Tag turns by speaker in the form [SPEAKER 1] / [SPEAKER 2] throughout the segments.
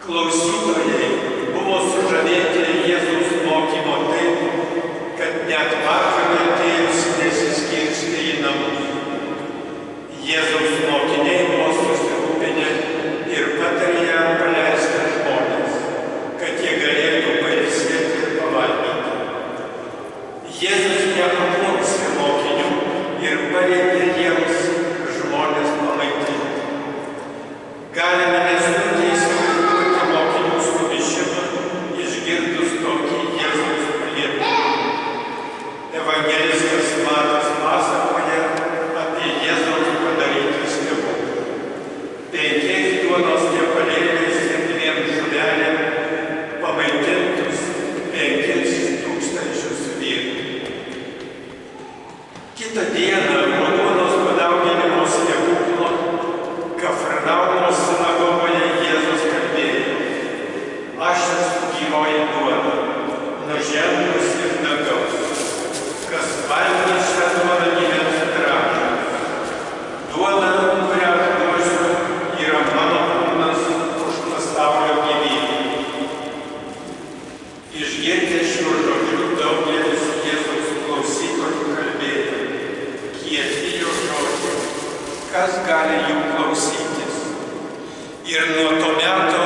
[SPEAKER 1] Klausytojai buvo sužavėti Jėzaus mokymo taip, kad net vakarui atėjus nesiskirstė į namus. Jėzaus mokiniai buvo susirūpinę ir patarė jam paleisti žmones, kad jie galėtų pailsėti ir pavalgyti. Jėzus nepaklausė mokinių ir paliepė jiems žmones pamaitinti. Galime nesunkiai įsivaizduoti mokinių sumišimą išgirdus tokį Jėzaus paliepimą. Evangelistas Matas pasakoja apie Jėzaus padarytus stebuklus. 5 duonos kepalėliais ir 2 žuvelėm pamaitintus 5000 vyrų. Kitą dieną po duonos padauginimo stebuklo Kafarnaumo sinagogoje Jėzus kalbėjo: Aš esu gyvoji duona, nužengus iš dangaus. Kas valgys šią duoną gyvens amžiams. Duona, kurią aš duosiu, yra mano kūnas už pasaulio gyvybę. Išgirdę šiuos žodžius daugelis Jėzaus klausytojų kalbėjo: Kieti jo žodžiai, kas gali jų klausytis? Ir nuo to meto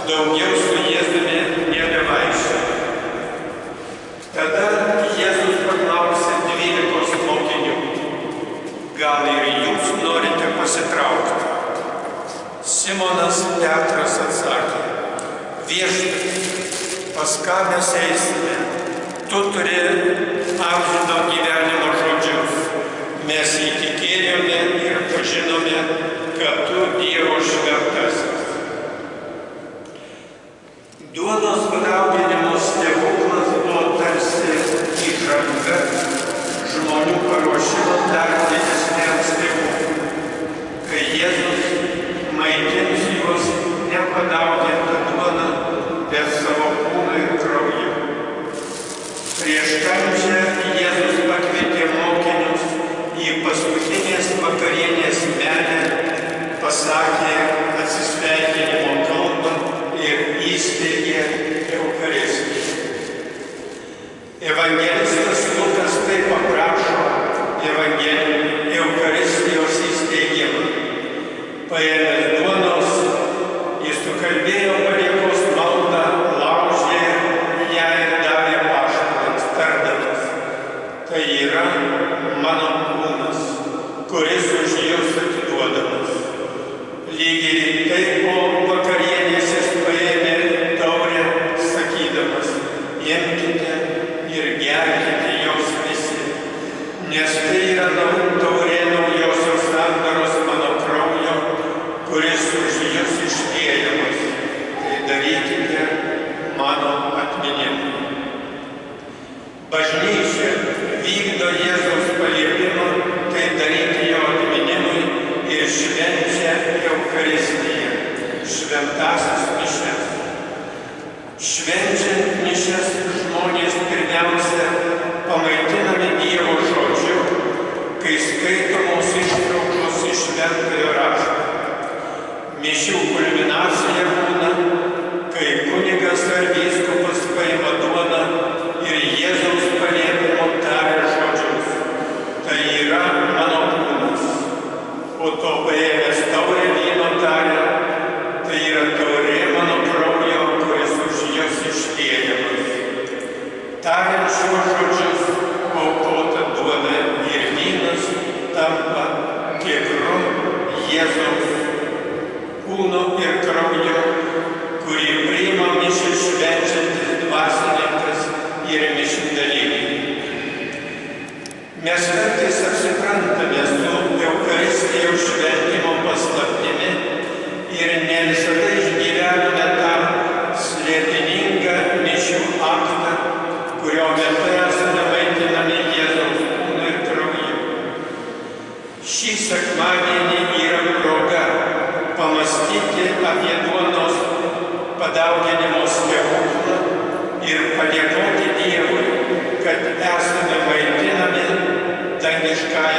[SPEAKER 1] daugiau su Jėzumi nebevaikščiojo. Tada Jėzus paklausė 12 mokinių: Gal ir jūs norite pasitraukti? Simonas Petras atsakė: Viešpatie, pas ką mes eisime? Tu turi amžino gyvenimo žodžius. Mes įtikėjome ir pažinome, kad tu Dievo šventasis. Duonos padauginimo stebuklas buvo tarsi įžanga žmonių paruošimo dar didesniam stebuklui, kai Jėzus maitins juos nepadaugintą duoną, bet savo kūną ir kraują. Prieš kančią Jėzus pakvietė mokinius į paskutinės vakarienės menę, pasakė atsisveikinimo kalbą ir įsteigė Eucharistiją. Evangelistas Lukas taip aprašo Eucharistijos įsteigimą. Paėmęs duonos, jis sukalbėjo padėkos maldą, laužė ją ir davė apaštalams, tardamas: Tai yra mano kūnas, kuris už jus atiduodamas. Lygiai taip po vakarienės jis paėmė taurę, sakydamas: Imkite ir gerkite jos visi, nes tai yra taurė naujosios sandoros mano kraujo, kuris už jus išliejamas. Tai darykite mano atminimui. Bažnyčia vykdo Jėzaus paliepimą, tai daryti jo atminimui, ir švenčia Eucharistiją, šventąsias mišias. Švenčiant mišias žmonės pirmiausia pamaitinami Dievo žodžiu, kai skaitomos ištraukos iš Šventojo rašto. Mišių kulminacija būna, kai kunigas ar vyskupas paima duoną ir Jėzaus paliepimo taria žodžius: Tai yra mano kūnas. Po to paėmęs taurę vyno taria: Tai yra taurė mano kraujo, kuris už jus išliejamas. Tariant šiuos žodžius, aukota duona ir vynas tampa tikru Jėzaus kūno ir kraujo, kurį priima mišią švenčiantis dvasininkas ir mišių dalyviai. Mes kartais apsiprantame su Eucharistijos šventimo paslaptimi ir ne visada išgyvename tą slėpiningą mišių aktą, kurio metu esame maitinami Jėzaus kūnu ir krauju. Šį sekmadienį yra proga pamastyti apie duonos padauginimo stebuklą ir padėkoti Dievui, kad esame maitinami dangiškąja